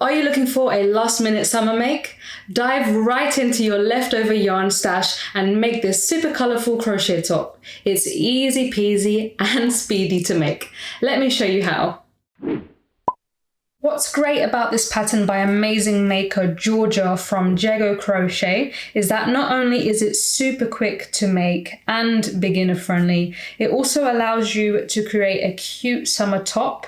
Are you looking for a last minute summer make? Dive right into your leftover yarn stash and make this super colourful crochet top. It's easy peasy and speedy to make. Let me show you how. What's great about this pattern by amazing maker Georgia from Jego Crochet is that not only is it super quick to make and beginner friendly, it also allows you to create a cute summer top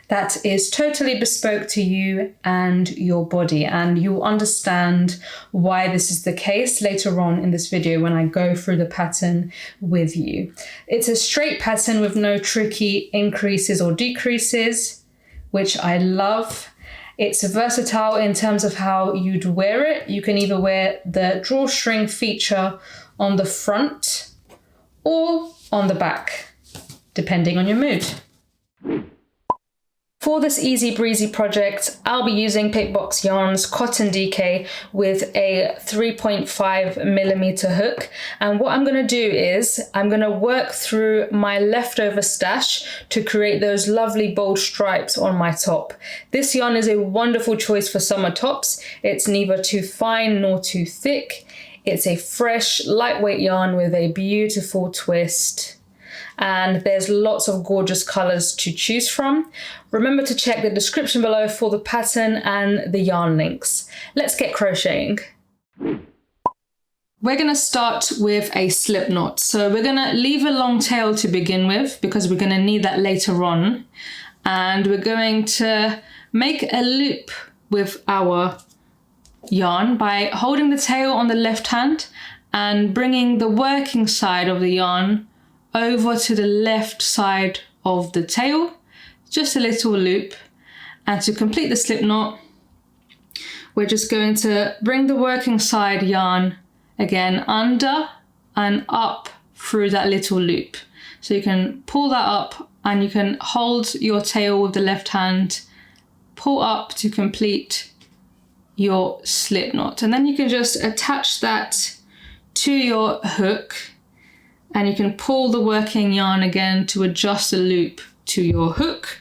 that is totally bespoke to you and your body, and you'll understand why this is the case later on in this video when I go through the pattern with you. It's a straight pattern with no tricky increases or decreases, which I love. It's versatile in terms of how you'd wear it. You can either wear the drawstring feature on the front or on the back, depending on your mood. For this easy breezy project, I'll be using Pickbox Yarns Cotton DK with a 3.5mm hook. And what I'm gonna do is I'm gonna work through my leftover stash to create those lovely bold stripes on my top. This yarn is a wonderful choice for summer tops. It's neither too fine nor too thick. It's a fresh, lightweight yarn with a beautiful twist. And there's lots of gorgeous colors to choose from. Remember to check the description below for the pattern and the yarn links. Let's get crocheting. We're gonna start with a slip knot. So we're gonna leave a long tail to begin with because we're gonna need that later on. And we're going to make a loop with our yarn by holding the tail on the left hand and bringing the working side of the yarn over to the left side of the tail, just a little loop. And to complete the slip knot, we're just going to bring the working side yarn again under and up through that little loop. So you can pull that up and you can hold your tail with the left hand, pull up to complete your slip knot. And then you can just attach that to your hook, and you can pull the working yarn again to adjust the loop to your hook.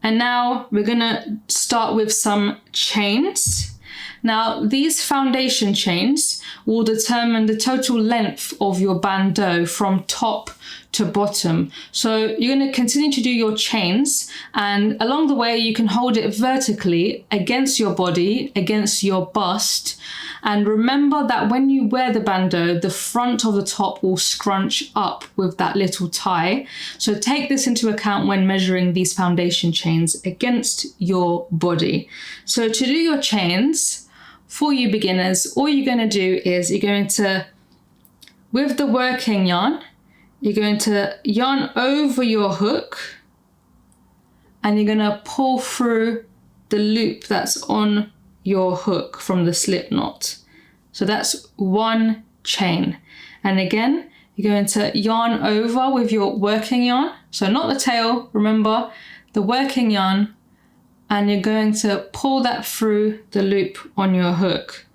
And now we're gonna start with some chains. Now these foundation chains will determine the total length of your bandeau from top to bottom. So you're going to continue to do your chains, and along the way you can hold it vertically against your body, against your bust. And remember that when you wear the bandeau, the front of the top will scrunch up with that little tie. So take this into account when measuring these foundation chains against your body. So to do your chains, for you beginners, all you're going to do is you're going to, with the working yarn, you're going to yarn over your hook and you're going to pull through the loop that's on your hook from the slip knot. So that's one chain. And again, you're going to yarn over with your working yarn. So not the tail, remember, the working yarn, and you're going to pull that through the loop on your hook.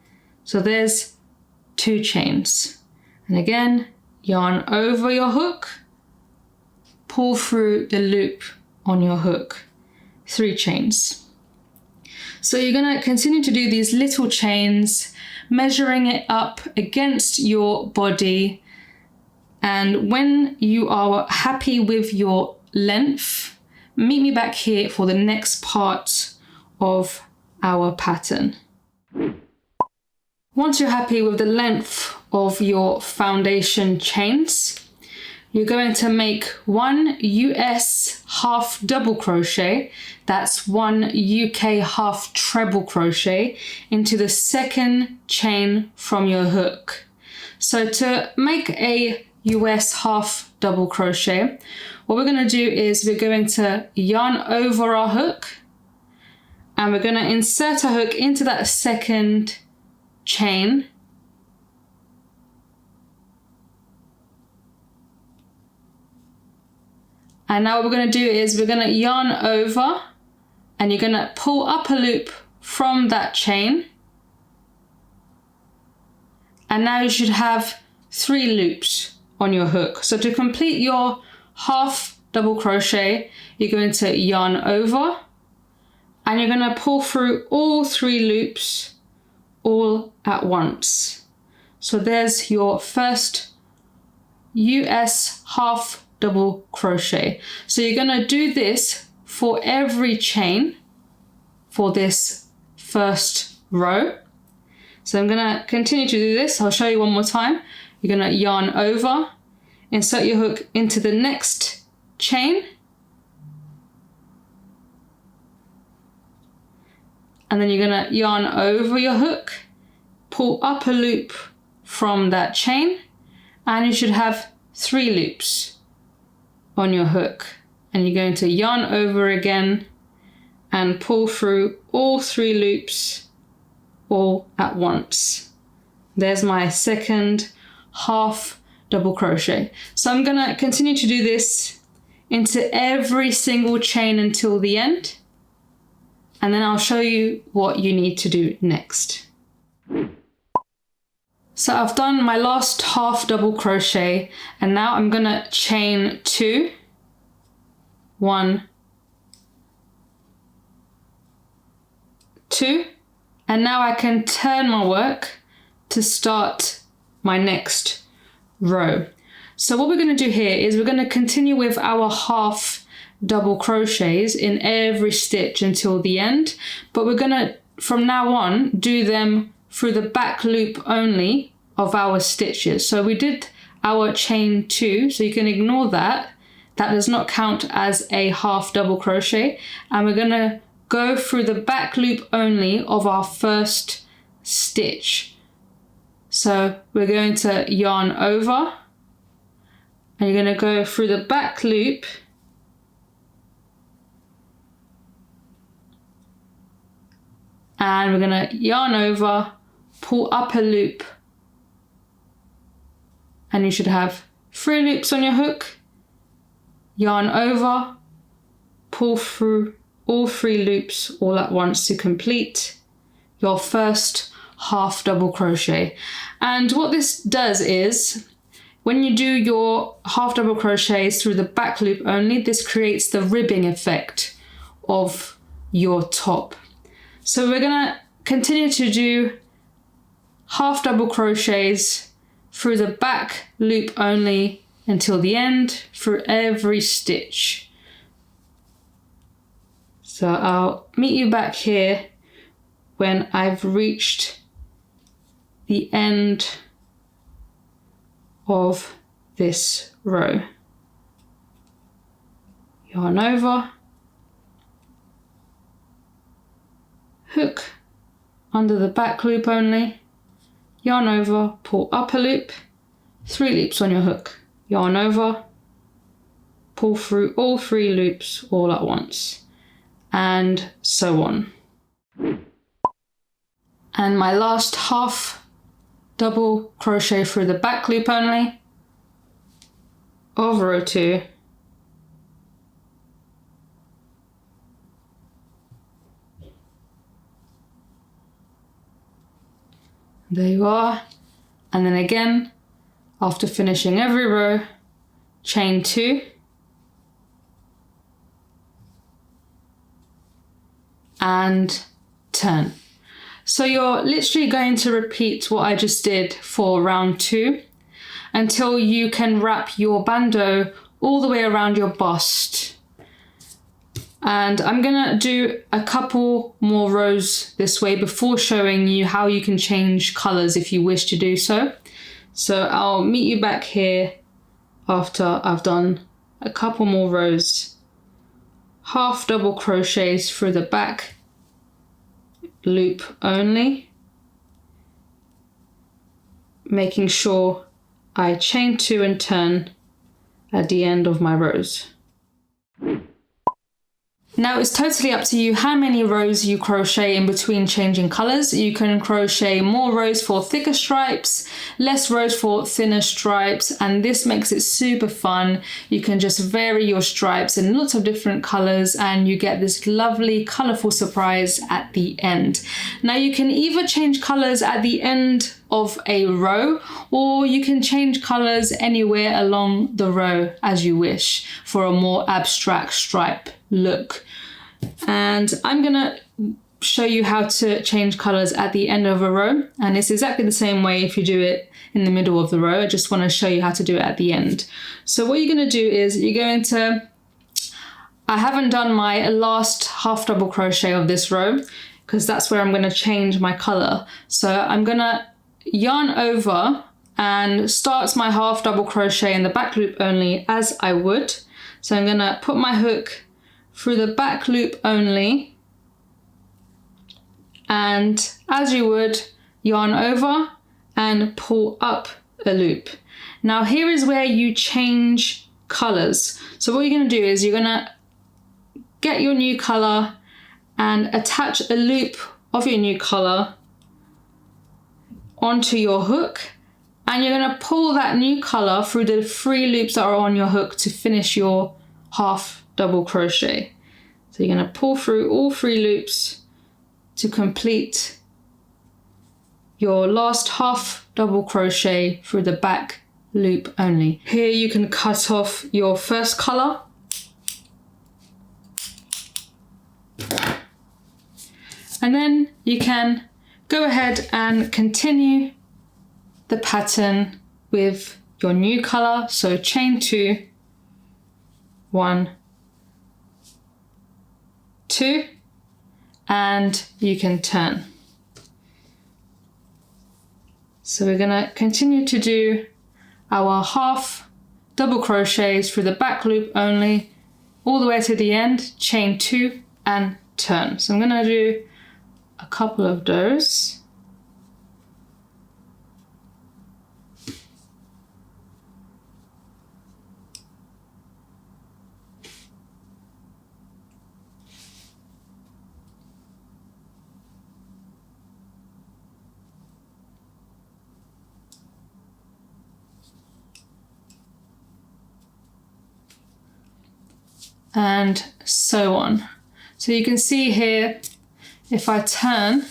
So there's two chains. And again, yarn over your hook, pull through the loop on your hook, three chains. So you're going to continue to do these little chains, measuring it up against your body. And when you are happy with your length, meet me back here for the next part of our pattern. Once you're happy with the length of your foundation chains, you're going to make one US half double crochet, that's one UK half treble crochet, into the second chain from your hook. So to make a US half double crochet, what we're going to do is we're going to yarn over our hook and we're going to insert our hook into that second chain. And now what we're going to do is we're going to yarn over and you're going to pull up a loop from that chain. And now you should have 3 loops on your hook. So to complete your half double crochet, you're going to yarn over and you're going to pull through all 3 loops all at once. So there's your first US half double crochet. So you're going to do this for every chain for this first row. So I'm going to continue to do this. I'll show you one more time. You're going to yarn over, insert your hook into the next chain, and then you're going to yarn over your hook, pull up a loop from that chain, and you should have 3 loops on your hook. And you're going to yarn over again and pull through all 3 loops all at once. There's my second half double crochet. So I'm going to continue to do this into every single chain until the end, and then I'll show you what you need to do next. So I've done my last half double crochet, and now I'm going to chain 2, 1, 2, and now I can turn my work to start my next row. So what we're going to do here is we're going to continue with our half double crochets in every stitch until the end, but we're going to, from now on, do them through the back loop only of our stitches. So we did our chain 2, so you can ignore that. That does not count as a half double crochet, and we're going to go through the back loop only of our first stitch. So we're going to yarn over, and you're going to go through the back loop and we're going to yarn over, pull up a loop, and you should have 3 loops on your hook, yarn over, pull through all 3 loops all at once to complete your first half double crochet. And what this does is, when you do your half double crochets through the back loop only, this creates the ribbing effect of your top. So we're going to continue to do half double crochets through the back loop only until the end, through every stitch. So I'll meet you back here when I've reached the end of this row. Yarn over, hook under the back loop only, yarn over, pull up a loop, 3 loops on your hook, yarn over, pull through all 3 loops all at once, and so on. And my last half double crochet through the back loop only of row 2, there you are, and then again after finishing every row, chain 2 and turn. So you're literally going to repeat what I just did for round 2 until you can wrap your bandeau all the way around your bust. And I'm gonna do a couple more rows this way before showing you how you can change colors if you wish to do so. So I'll meet you back here after I've done a couple more rows. Half double crochets through the back loop only, making sure I chain 2 and turn at the end of my rows. Now it's totally up to you how many rows you crochet in between changing colors. You can crochet more rows for thicker stripes, less rows for thinner stripes, and this makes it super fun. You can just vary your stripes in lots of different colors and you get this lovely colorful surprise at the end. Now you can either change colors at the end of a row, or you can change colors anywhere along the row as you wish for a more abstract stripe look. And I'm gonna show you how to change colors at the end of a row, and it's exactly the same way if you do it in the middle of the row. I just want to show you how to do it at the end. So what you're going to do is you're going to, I haven't done my last half double crochet of this row because that's where I'm going to change my color. So I'm going to yarn over and start my half double crochet in the back loop only as I would. So I'm going to put my hook through the back loop only, and as you would, yarn over and pull up a loop. Now here is where you change colors. So what you're going to do is you're going to get your new color and attach a loop of your new color onto your hook, and you're going to pull that new color through the 3 loops that are on your hook to finish your half double crochet. So you're going to pull through all 3 loops to complete your last half double crochet through the back loop only. Here you can cut off your first color. And then you can go ahead and continue the pattern with your new color. So chain 2, 1, 2, and you can turn. So we're going to continue to do our half double crochets through the back loop only all the way to the end, chain 2 and turn. So I'm going to do a couple of those. And so on. So you can see here, if I turn,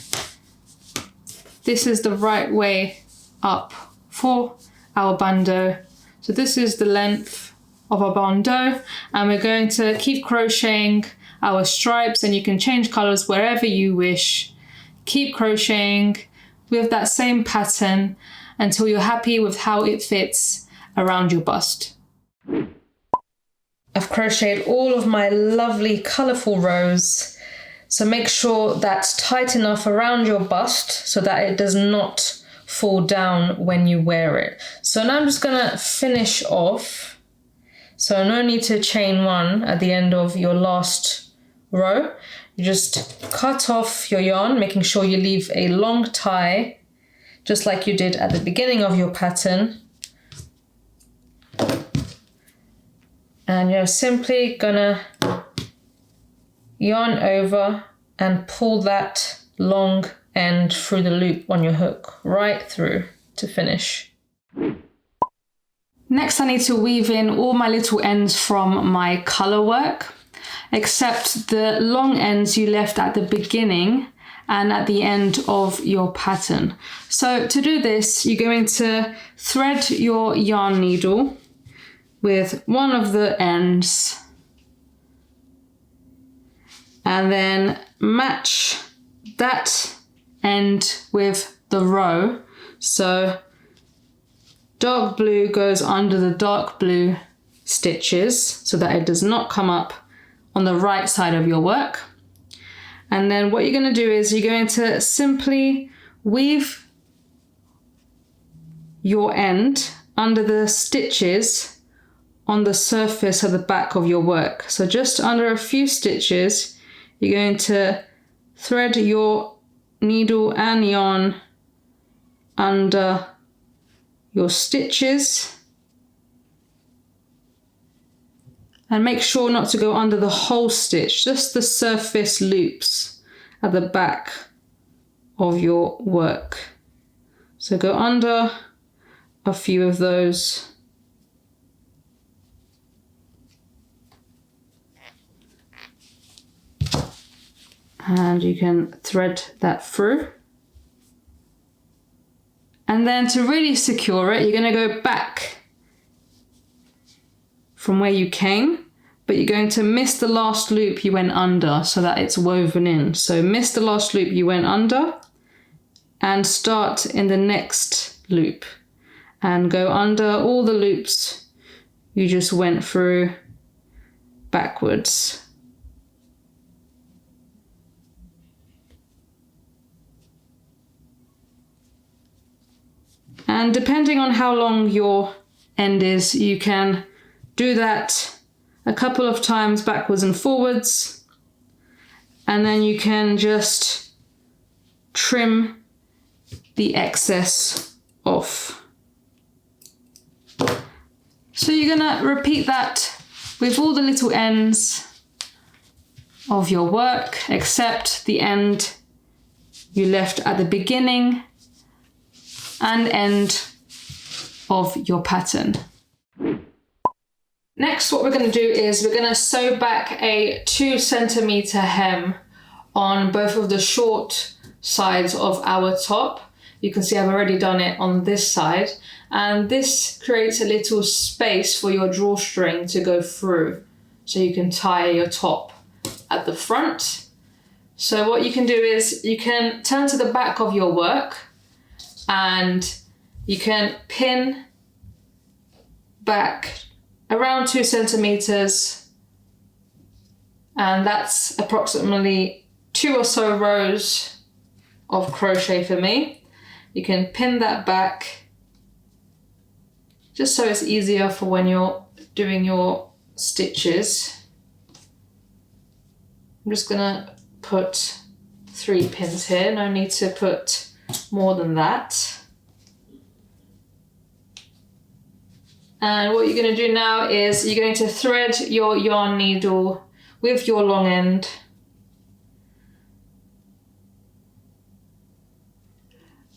this is the right way up for our bandeau. So this is the length of our bandeau, and we're going to keep crocheting our stripes, and you can change colors wherever you wish. Keep crocheting with that same pattern until you're happy with how it fits around your bust. I've crocheted all of my lovely colourful rows, so make sure that's tight enough around your bust so that it does not fall down when you wear it. So now I'm just going to finish off. So no need to chain 1 at the end of your last row. You just cut off your yarn, making sure you leave a long tie, just like you did at the beginning of your pattern. And you're simply gonna yarn over and pull that long end through the loop on your hook, right through to finish. Next, I need to weave in all my little ends from my colour work, except the long ends you left at the beginning and at the end of your pattern. So to do this, you're going to thread your yarn needle with one of the ends and then match that end with the row. So dark blue goes under the dark blue stitches so that it does not come up on the right side of your work. And then what you're going to do is you're going to simply weave your end under the stitches on the surface of the back of your work. So just under a few stitches, you're going to thread your needle and yarn under your stitches, and make sure not to go under the whole stitch, just the surface loops at the back of your work. So go under a few of those. And you can thread that through. And then to really secure it, you're going to go back from where you came, but you're going to miss the last loop you went under so that it's woven in. So miss the last loop you went under and start in the next loop and go under all the loops you just went through backwards. And depending on how long your end is, you can do that a couple of times backwards and forwards, and then you can just trim the excess off. So you're gonna repeat that with all the little ends of your work, except the end you left at the beginning and end of your pattern. Next, what we're going to do is we're going to sew back a 2 centimeter hem on both of the short sides of our top. You can see I've already done it on this side, and this creates a little space for your drawstring to go through so you can tie your top at the front. So what you can do is you can turn to the back of your work and you can pin back around 2 centimeters, and that's approximately 2 or so rows of crochet for me. You can pin that back just so it's easier for when you're doing your stitches. I'm just gonna put 3 pins here, no need to put more than that. And what you're going to do now is you're going to thread your yarn needle with your long end.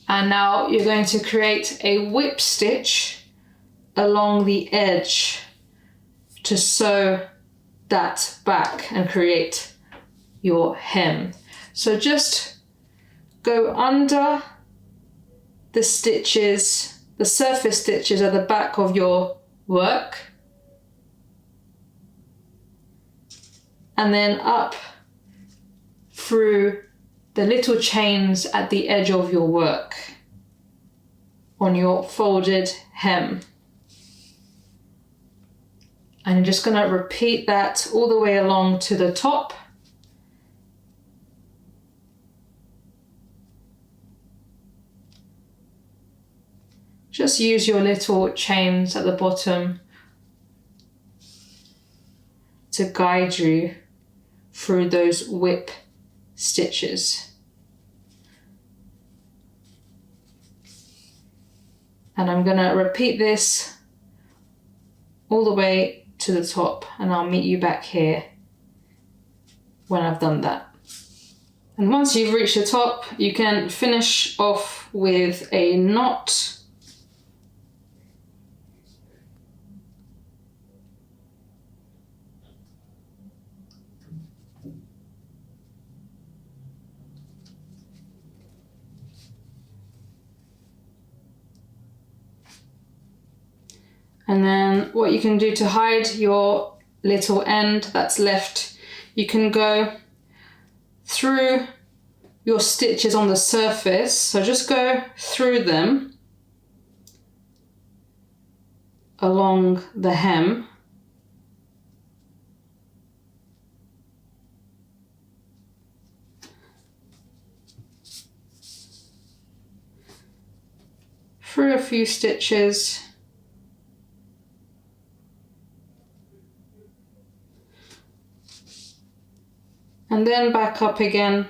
And now you're going to create a whip stitch along the edge to sew that back and create your hem. So just go under the stitches, the surface stitches at the back of your work, and then up through the little chains at the edge of your work on your folded hem. And you're just going to repeat that all the way along to the top. Just use your little chains at the bottom to guide you through those whip stitches. And I'm going to repeat this all the way to the top, and I'll meet you back here when I've done that. And once you've reached the top, you can finish off with a knot. And then what you can do to hide your little end that's left, you can go through your stitches on the surface. So just go through them along the hem. Through a few stitches. And then back up again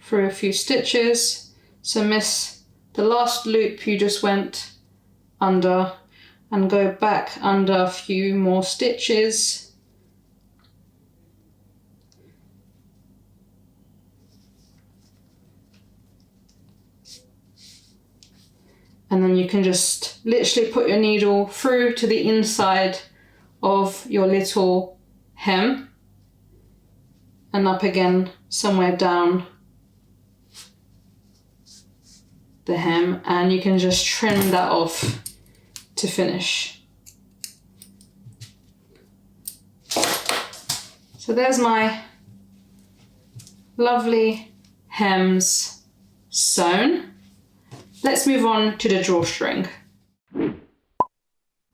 through a few stitches. So miss the last loop you just went under and go back under a few more stitches. And then you can just literally put your needle through to the inside of your little hem and up again somewhere down the hem, and you can just trim that off to finish. So there's my lovely hems sewn. Let's move on to the drawstring.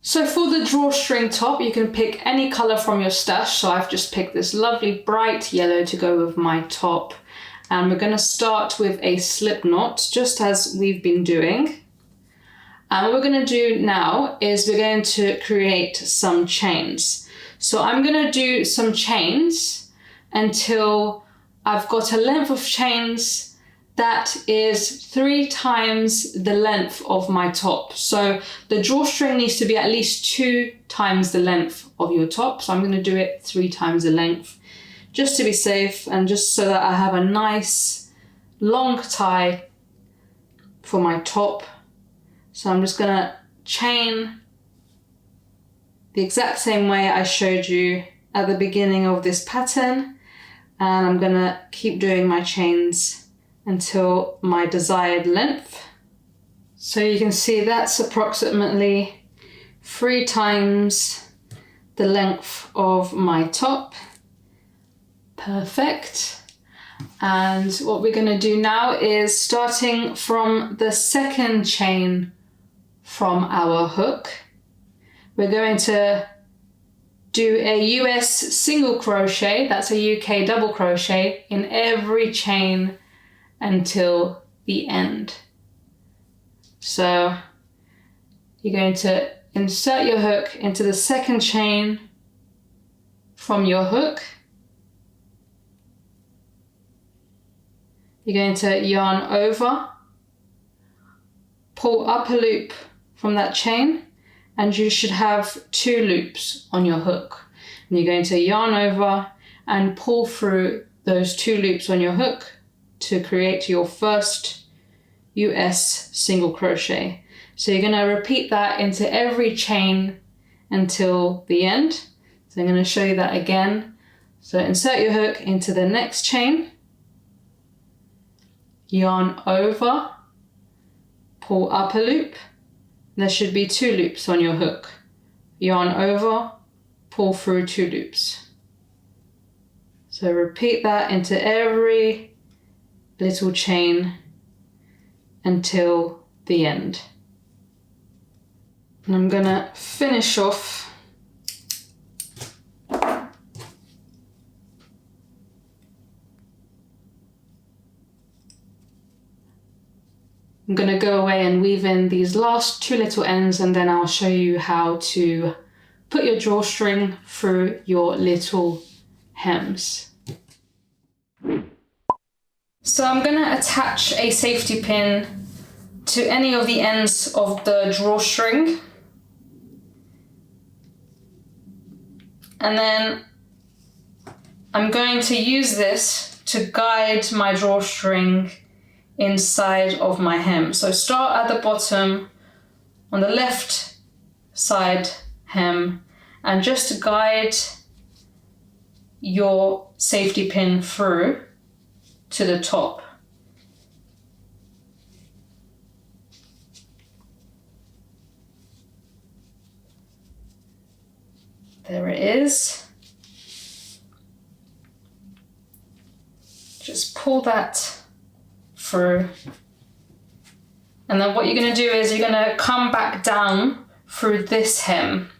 So for the drawstring top, you can pick any colour from your stash. So I've just picked this lovely bright yellow to go with my top. And we're going to start with a slip knot, just as we've been doing. And what we're going to do now is we're going to create some chains. So I'm going to do some chains until I've got a length of chains that is 3 times the length of my top. So the drawstring needs to be at least 2 times the length of your top. So I'm going to do it 3 times the length, just to be safe and just so that I have a nice long tie for my top. So I'm just going to chain the exact same way I showed you at the beginning of this pattern. And I'm going to keep doing my chains until my desired length. So you can see that's approximately 3 times the length of my top. Perfect. And what we're going to do now is, starting from the second chain from our hook, we're going to do a US single crochet, that's a UK double crochet, in every chain until the end. So you're going to insert your hook into the second chain from your hook. You're going to yarn over, pull up a loop from that chain, and you should have 2 loops on your hook. And you're going to yarn over and pull through those 2 loops on your hook to create your first US single crochet. So you're going to repeat that into every chain until the end. So I'm going to show you that again. So insert your hook into the next chain, yarn over, pull up a loop. There should be 2 loops on your hook. Yarn over, pull through 2 loops. So repeat that into every little chain until the end. And I'm gonna finish off I'm gonna go away and weave in these last 2 little ends, and then I'll show you how to put your drawstring through your little hems. So I'm going to attach a safety pin to any of the ends of the drawstring. And then I'm going to use this to guide my drawstring inside of my hem. So start at the bottom on the left side hem and just guide your safety pin through to the top. There it is. Just pull that through. And then what you're going to do is you're going to come back down through this hem.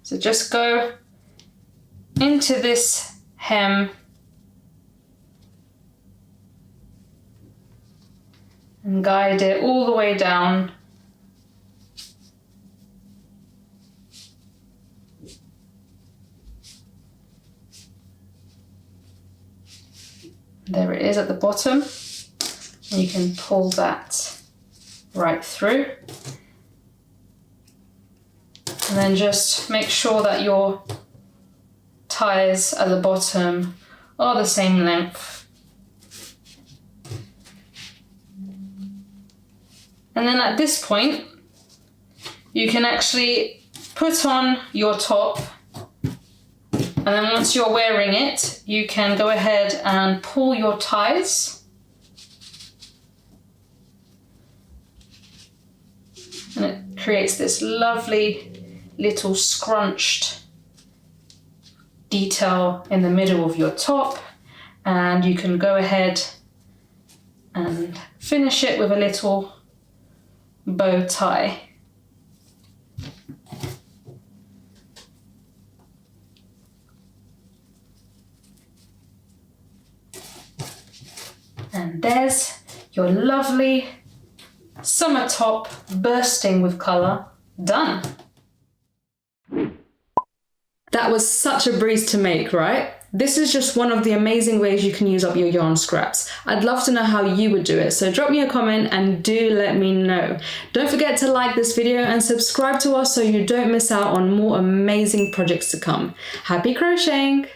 So just go into this hem and guide it all the way down. There it is at the bottom. And you can pull that right through. And then just make sure that your ties at the bottom are the same length. And then at this point, you can actually put on your top, and then once you're wearing it, you can go ahead and pull your ties. And it creates this lovely little scrunched detail in the middle of your top, and you can go ahead and finish it with a little bow tie. And there's your lovely summer top bursting with colour done. That was such a breeze to make, right? This is just one of the amazing ways you can use up your yarn scraps. I'd love to know how you would do it, so drop me a comment and do let me know. Don't forget to like this video and subscribe to us so you don't miss out on more amazing projects to come. Happy crocheting!